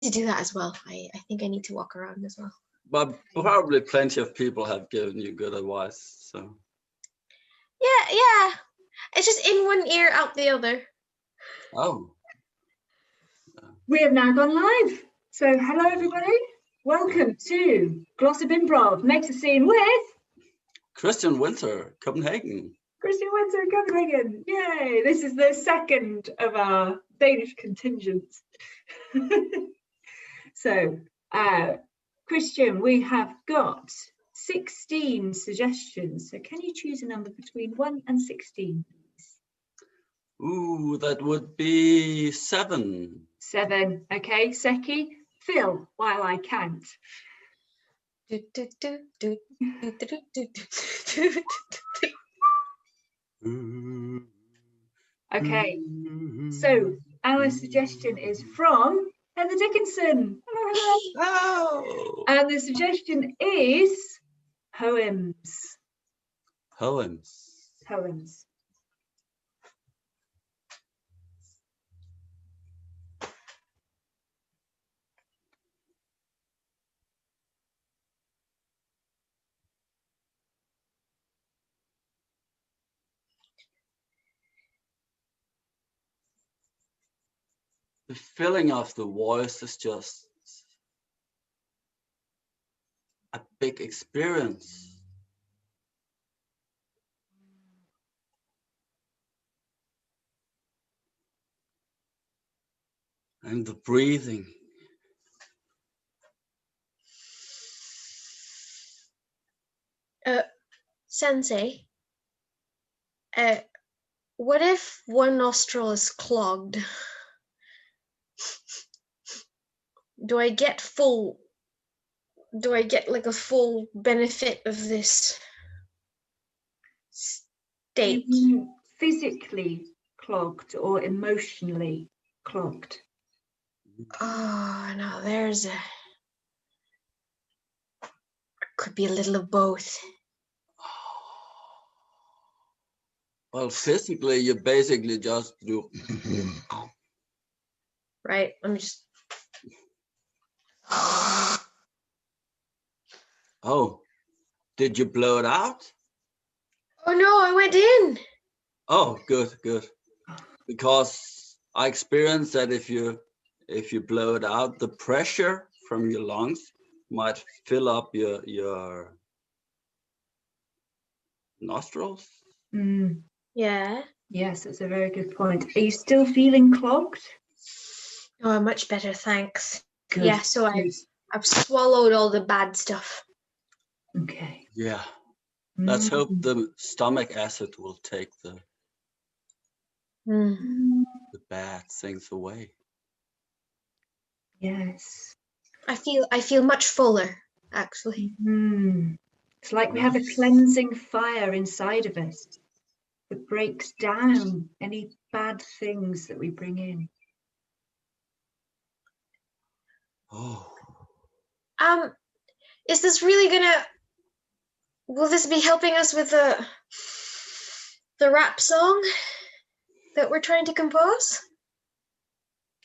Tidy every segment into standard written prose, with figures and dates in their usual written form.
to do that as well. I think I need to walk around as well. But probably plenty of people have given you good advice. So. Yeah. It's just in one ear, out the other. Oh. We have now gone live. So hello everybody. Welcome to Glossop Improv. Makes a scene with Christian Winther, Copenhagen. Christian Winther, Copenhagen. Yay! This is the second of our Danish contingents. So, Christian, we have got 16 suggestions. So can you choose a number between 1 and 16? Ooh, that would be 7. 7. Okay, Seki, Phil, while I count. Okay, so our suggestion is from Heather Dickinson. Oh. And the suggestion is poems. Poems. Poems. The feeling of the voice is just a big experience. And the breathing. Sensei, what if one nostril is clogged? Do I get like a full benefit of this state? Physically clogged or emotionally clogged? Oh, no, could be a little of both. Well, physically, you basically just do. Right, I'm just. Oh, did you blow it out? Oh no, I went in. Oh, good. Because I experienced that if you blow it out, the pressure from your lungs might fill up your nostrils. Yeah. Yes, that's a very good point. Are you still feeling clogged? Oh, much better, thanks. Good. Yeah, so I've swallowed all the bad stuff. Okay. Yeah. Let's hope the stomach acid will take the bad things away. Yes. I feel much fuller, actually. It's like we have a cleansing fire inside of us that breaks down any bad things that we bring in. Oh. Is this really will this be helping us with the rap song that we're trying to compose?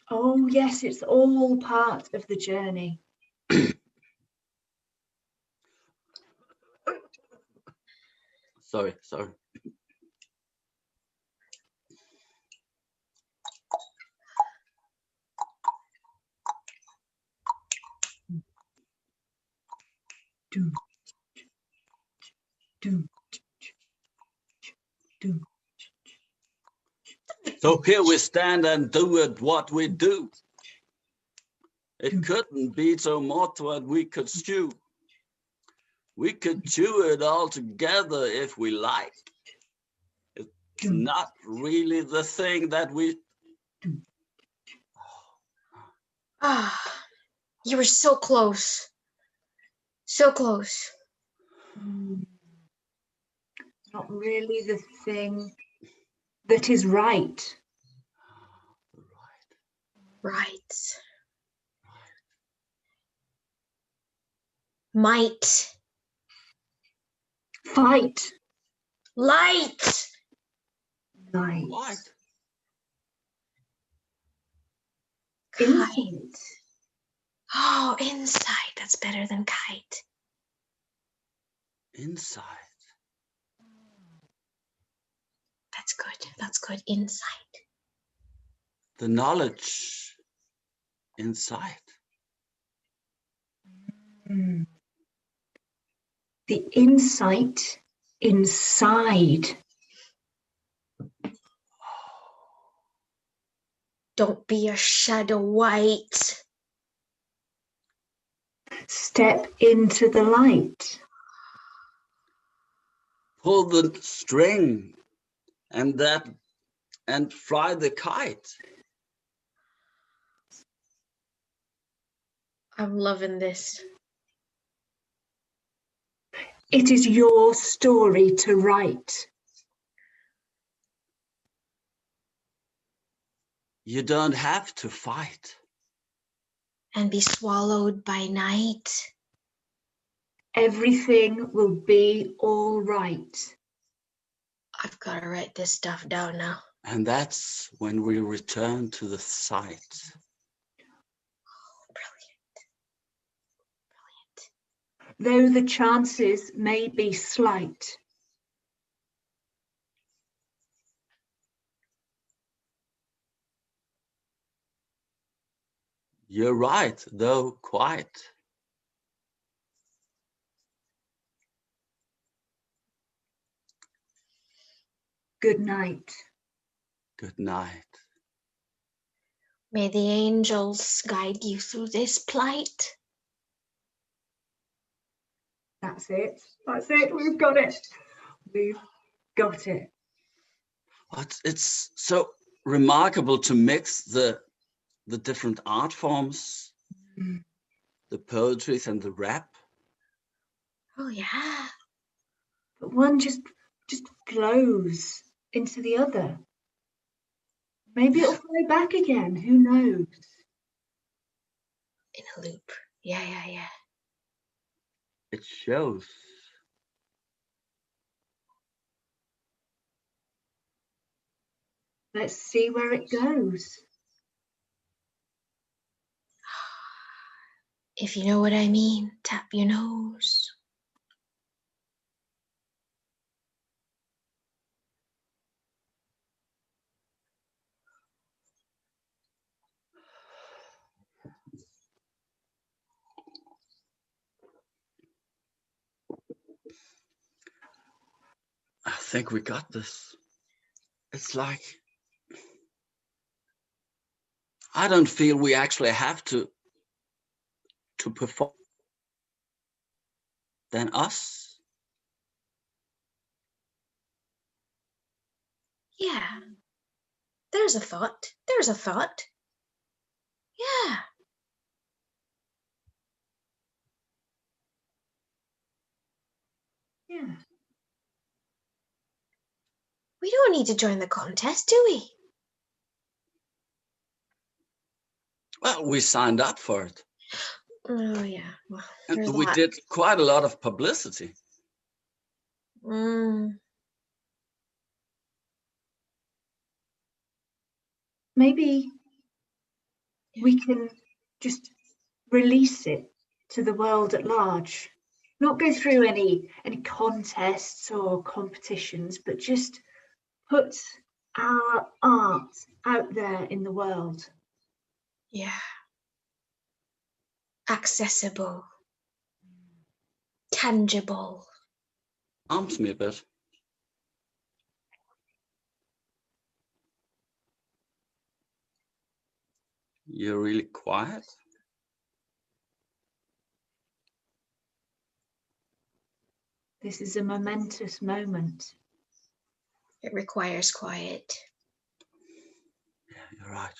Oh yes, it's all part of the journey. Sorry. So here we stand and do it what we do. It couldn't be so much what we could stew. We could chew it all together if we like. It's not really the thing that we... You were so close. So close. Not really the thing that is right. Right. Might. Fight. Light. Light. What? Insight. Oh, inside. That's better than kite. Inside. That's good. That's good. Inside. The knowledge inside. The insight inside. Don't be a shadow white. Step into the light. Pull the string and fly the kite. I'm loving this. It is your story to write. You don't have to fight. And be swallowed by night. Everything will be all right. I've got to write this stuff down now. And that's when we return to the site. Brilliant. Though the chances may be slight. You're right, though quite. Good night. Good night. May the angels guide you through this plight. That's it. That's it. We've got it. We've got it. It's so remarkable to mix the different art forms, the poetry and the rap. Oh, yeah. But one just flows into the other. Maybe it'll flow back again. Who knows? In a loop. Yeah. It shows. Let's see where it goes. If you know what I mean, tap your nose. I think we got this. It's like, I don't feel we actually have to perform than us. Yeah. There's a thought. There's a thought. Yeah. Yeah. We don't need to join the contest, do we? Well, we signed up for it. Oh, yeah. Well, And there's we that. did quite a lot of publicity. Maybe we can just release it to the world at large. Not go through any contests or competitions, but just put our art out there in the world. Yeah. Accessible. Tangible. Arms me a bit. You're really quiet. This is a momentous moment. It requires quiet. Yeah, you're right.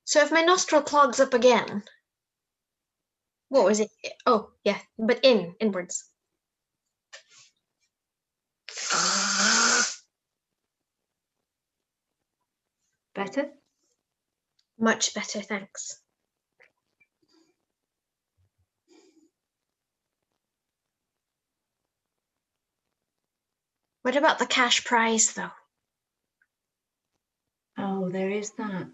So if my nostril clogs up again, what was it? Oh, yeah, but inwards. Better? Much better, thanks. What about the cash prize, though? Oh, there is that.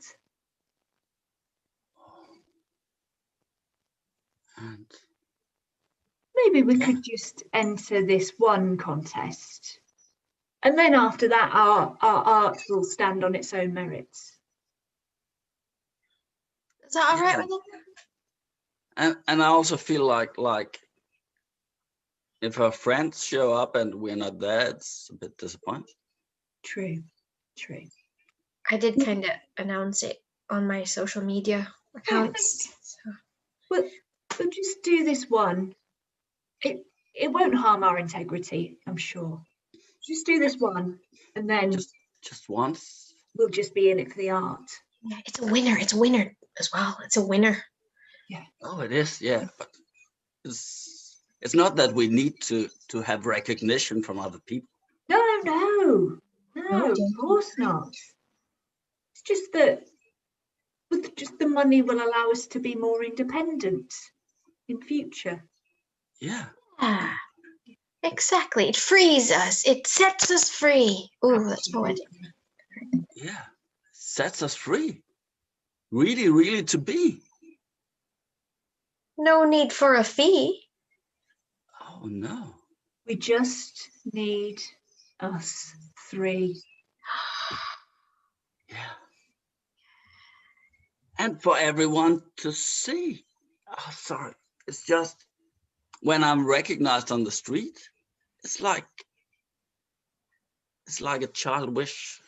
And Maybe we could just enter this one contest. And then after that, our art will stand on its own merits. Is that all right with you? and I also feel like if our friends show up and we're not there, it's a bit disappointing. True, true. I did kind of announce it on my social media accounts. So. We'll just do this one. It won't harm our integrity, I'm sure. Just do this one, and then just once. We'll just be in it for the art. Yeah, it's a winner. It's a winner as well. It's a winner. Yeah. Oh, it is. Yeah, but it's not that we need to have recognition from other people. No, of course not. It's just that with just the money will allow us to be more independent in future. Yeah. Yeah, exactly. It frees us. It sets us free. Oh, that's poetic. Yeah, sets us free. Really, really to be. No need for a fee. Oh, no. We just need us three. Yeah. And for everyone to see. Oh, sorry. It's just when I'm recognized on the street, it's like a child wish.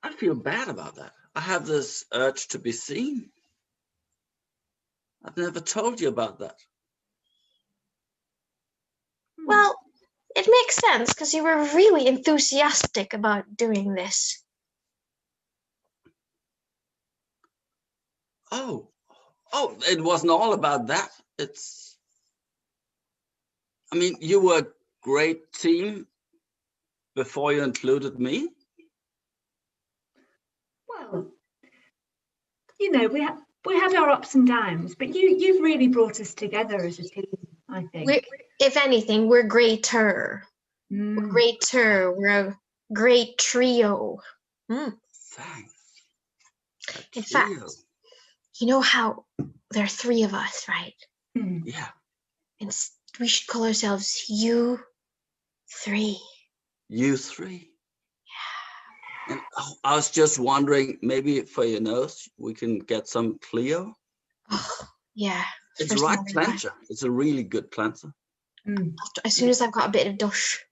I feel bad about that. I have this urge to be seen. I've never told you about that. Well, it makes sense because you were really enthusiastic about doing this. Oh, it wasn't all about that. I mean, you were a great team before you included me. Well, you know, we had our ups and downs, but you've really brought us together as a team, I think. If anything, we're greater. We're greater. We're a great trio. Thanks. In fact, you know how there are three of us, right? Yeah. And we should call ourselves You Three. You Three. Yeah. And I was just wondering, maybe for your nose, we can get some Clio. Oh, yeah. It's the right cleanser. It's a really good cleanser. As soon as I've got a bit of dosh,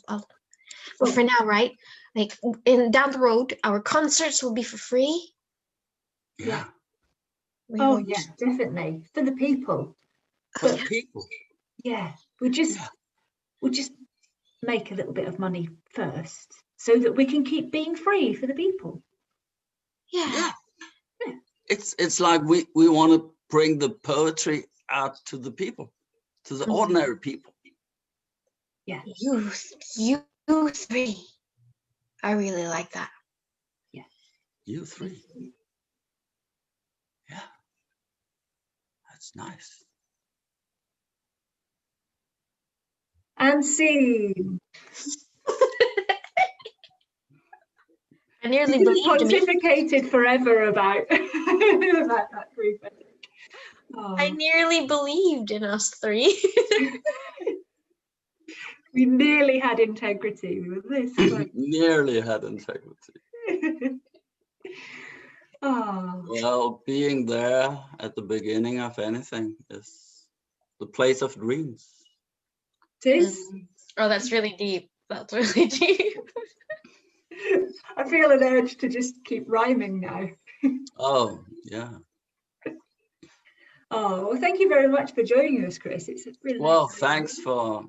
I'll. But for now, right? Like down the road, our concerts will be for free. Yeah. Oh yeah, definitely for the people. For the people. Yeah, we'll just make a little bit of money first, so that we can keep being free for the people. Yeah. It's like we want to bring the poetry out to the people, to the ordinary people. Yeah. You Three. I really like that. Yeah. You Three. Yeah. That's nice. And scene. I nearly believed me. Pontificated forever about that group. I nearly believed in us three. We nearly had integrity with this. Nearly had integrity. Well, being there at the beginning of anything is the place of dreams. It is. Oh, that's really deep. That's really deep. I feel an urge to just keep rhyming now. Oh, yeah. Oh, well, thank you very much for joining us, Chris. It's really well, thanks for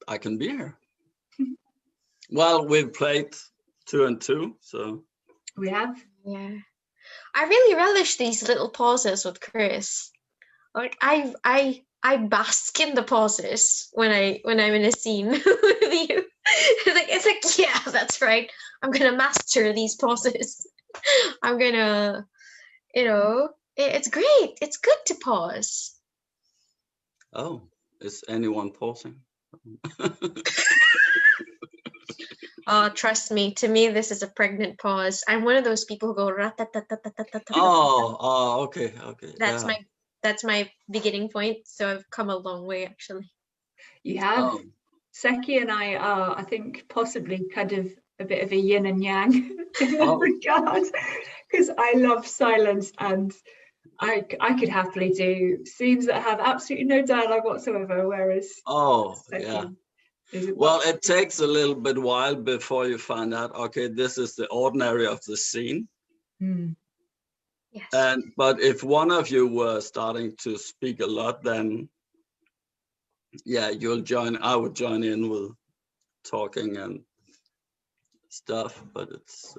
I can be here. Well, we've played 2 and 2, so we have. Yeah, I really relish these little pauses with Chris. Like I bask in the pauses when I'm in a scene with you. It's like yeah, that's right. I'm gonna master these pauses. I'm gonna, it's great. It's good to pause. Oh, is anyone pausing? Oh, trust me. To me, this is a pregnant pause. I'm one of those people who go rat-tat-tat-tat-tat-tat. Okay. That's Yeah. my beginning point. So I've come a long way, actually. You have. Oh, Seki and I are, I think, possibly kind of a bit of a yin and yang in that Oh. regard, because I love silence, and I could happily do scenes that have absolutely no dialogue whatsoever, whereas Seki yeah. is Well, it takes a little bit while before you find out, okay, this is the ordinary of the scene. Yes. But if one of you were starting to speak a lot, then yeah, I would join in with talking and stuff, but it's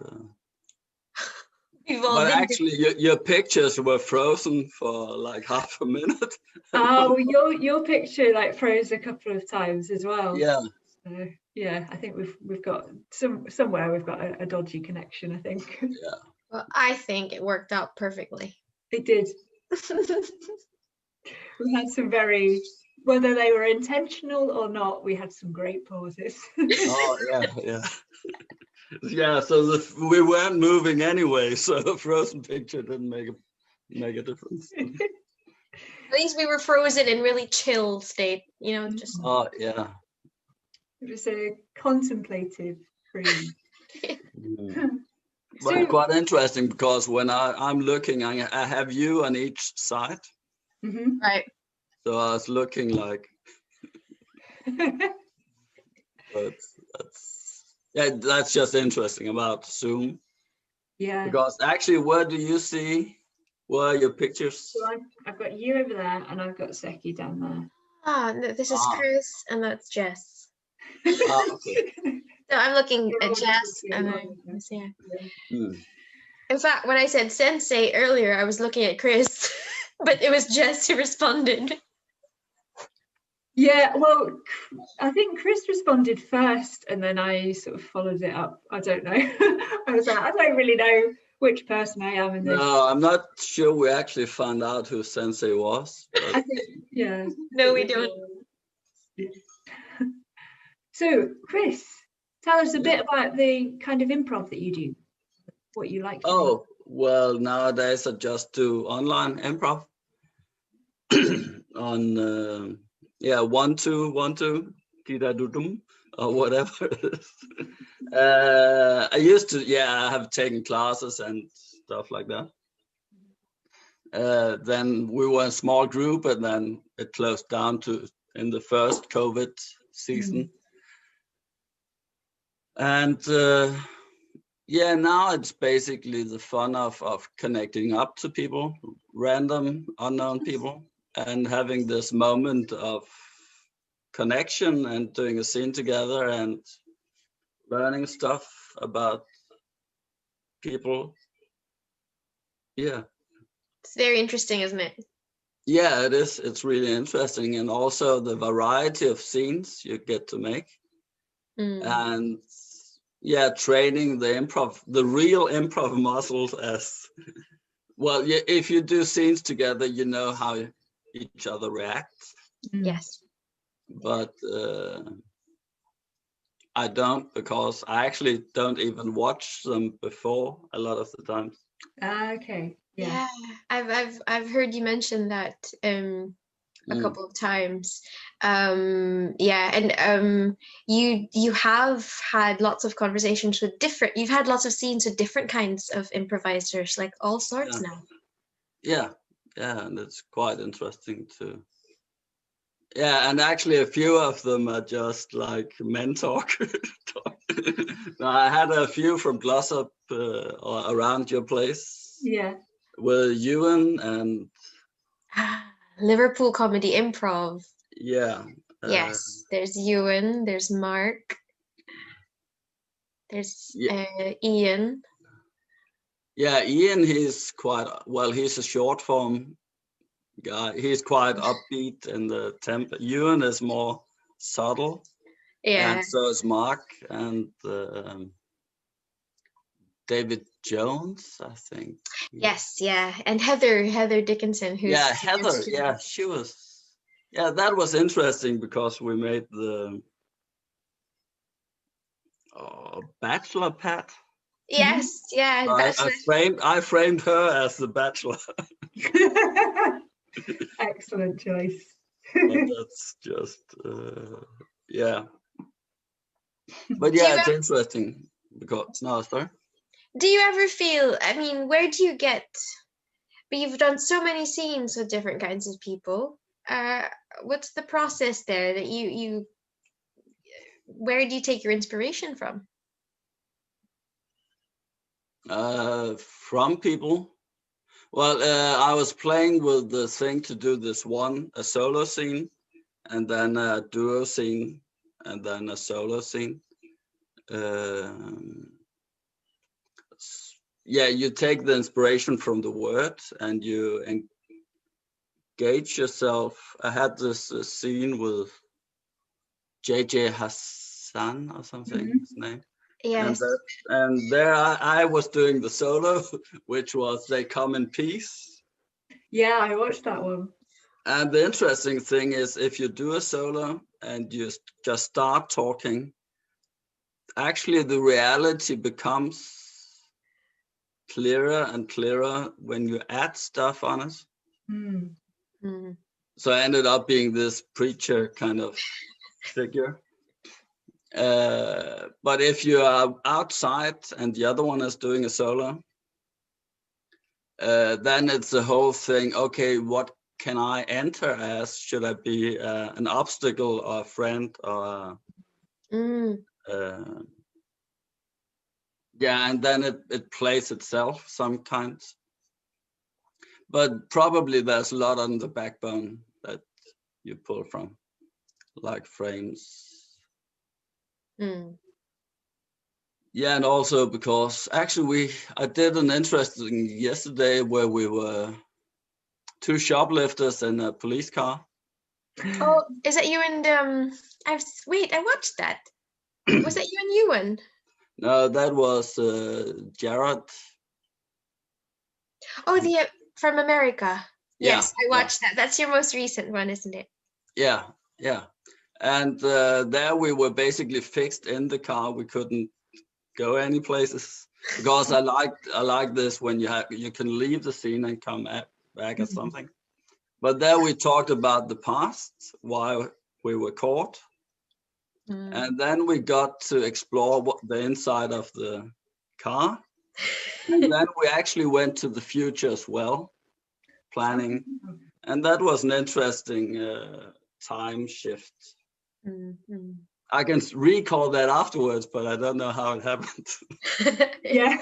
We've all but been actually your pictures were frozen for like half a minute. Oh, your picture like froze a couple of times as well. Yeah. So yeah, I think we've got somewhere we've got a dodgy connection, I think. Yeah. Well, I think it worked out perfectly. It did. We had some very, whether they were intentional or not, we had some great pauses. Oh yeah. Yeah, so we weren't moving anyway, so a frozen picture didn't make a difference. At least we were frozen in really chill state, just Oh yeah. It was a contemplative freeze. Well, quite interesting, because when I'm looking, I have you on each side. right. So I was looking like, but that's just interesting about Zoom. Yeah. Because actually, where do you see where your pictures? So I've got you over there, and I've got Seki down there. No, this is Chris, and that's Jess. Okay. So I'm looking at Jess, and I'm In fact, when I said sensei earlier, I was looking at Chris, but it was Jess who responded. Yeah, well, I think Chris responded first, and then I sort of followed it up. I don't know. I was like, I don't really know which person I am in this. No, I'm not sure we actually found out who Sensei was. I think, yeah. No, we don't. So, Chris, tell us a bit about the kind of improv that you do, what you like to do. Oh, well, nowadays I just do online improv on 1-2-1-2 kidadudum or whatever it is. I used to I have taken classes and stuff like that. Then we were a small group, and then it closed down in the first COVID season. And now it's basically the fun of connecting up to people, random, unknown people, and having this moment of connection and doing a scene together and learning stuff about people. Yeah. It's very interesting, isn't it? Yeah, it is. It's really interesting. And also the variety of scenes you get to make. And training the real improv muscles as well. Yeah, if you do scenes together, you know how each other reacts. Yes. But I don't, because I actually don't even watch them before a lot of the times. Okay. Yeah, I've heard you mention that a couple of times. You have had lots of conversations with you've had lots of scenes with different kinds of improvisers, like all sorts now. Yeah, and it's quite interesting too. Yeah, and actually a few of them are just like men talk. I had a few from Glossop or around your place. Yeah. With Ewan and Liverpool Comedy Improv. Yeah. Yes, there's Ewan, there's Mark, there's Ian. Yeah, Ian, he's a short form guy. He's quite upbeat in the tempo. Ewan is more subtle. Yeah. And so is Mark and David Jones, I think. Yes, yeah. And Heather Dickinson, who's Heather, she was. Yeah, that was interesting because we made the bachelor pad. Yes, yeah, I framed her as the bachelor. Excellent choice. But that's just yeah. But yeah, it's interesting because no, sorry. Do you ever feel, I mean, where do you get, but you've done so many scenes with different kinds of people. What's the process there that you where do you take your inspiration from? From people. Well, I was playing with the thing to do this one, a solo scene, and then a duo scene, and then a solo scene. Yeah, you take the inspiration from the word and you engage yourself. I had this scene with JJ Hassan or something, his name. Yes. And there I was doing the solo, which was They Come in Peace. Yeah, I watched that one. And the interesting thing is if you do a solo and you just start talking, actually the reality becomes clearer and clearer when you add stuff on it. Mm. So I ended up being this preacher kind of figure. But if you are outside and the other one is doing a solo, then it's the whole thing. Okay, what can I enter as? Should I be an obstacle or a friend or yeah, and then it plays itself sometimes. But probably there's a lot on the backbone that you pull from, like frames. Yeah, and also because actually I did an interesting yesterday where we were two shoplifters in a police car. Oh, is that you and I watched that. Was that you and Ewan? No, that was Jared. Oh, the from America. Yeah, Yes, I watched that. That's your most recent one, isn't it? Yeah. And there we were basically fixed in the car. We couldn't go any places because I like this when you can leave the scene and come back at something. But there we talked about the past, why we were caught. And then we got to explore the inside of the car. And then we actually went to the future as well, planning. And that was an interesting time shift. I can recall that afterwards, but I don't know how it happened. Yeah.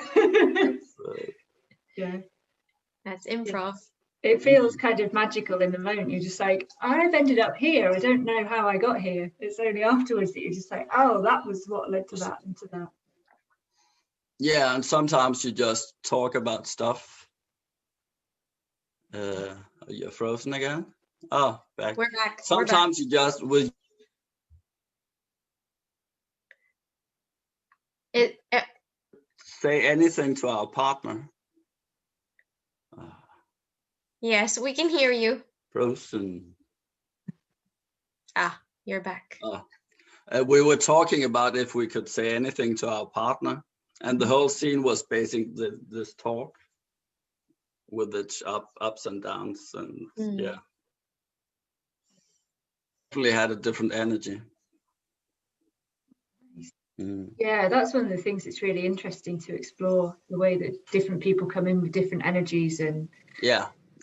Yeah. That's improv. It feels kind of magical in the moment. You're just like, I've ended up here. I don't know how I got here. It's only afterwards that you're just like, oh, that was what led to that and to that. Yeah, and sometimes you just talk about stuff. You're frozen again? Oh, back. We're back. Sometimes you just will. Say anything to our partner. Yes, we can hear you. Frozen. You're back. We were talking about if we could say anything to our partner, and the whole scene was basically this talk with its ups and downs, and yeah, definitely had a different energy. Yeah, that's one of the things that's really interesting to explore, the way that different people come in with different energies, and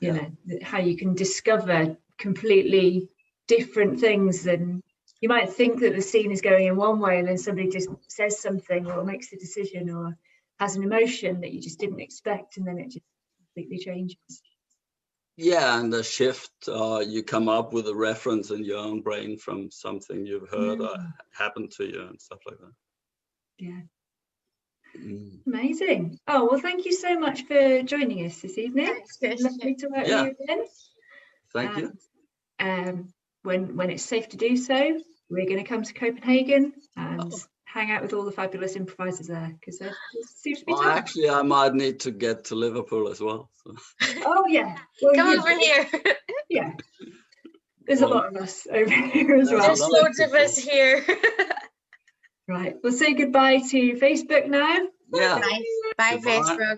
you know, how you can discover completely different things. And you might think that the scene is going in one way, and then somebody just says something or makes a decision or has an emotion that you just didn't expect, and then it just completely changes. Yeah, and the shift, you come up with a reference in your own brain from something you've heard or happened to you and stuff like that. Yeah. Amazing. Oh, well, thank you so much for joining us this evening. It's lovely to work with you again. Thank you. When it's safe to do so, we're going to come to Copenhagen and hang out with all the fabulous improvisers there, because there seems to be time. Actually, I might need to get to Liverpool as well. So. Oh, yeah. Well, come over here. Yeah. There's a lot of us over here as well. There's loads of us here. Right, we'll say goodbye to Facebook now. Yeah. Bye, Goodbye. Facebook.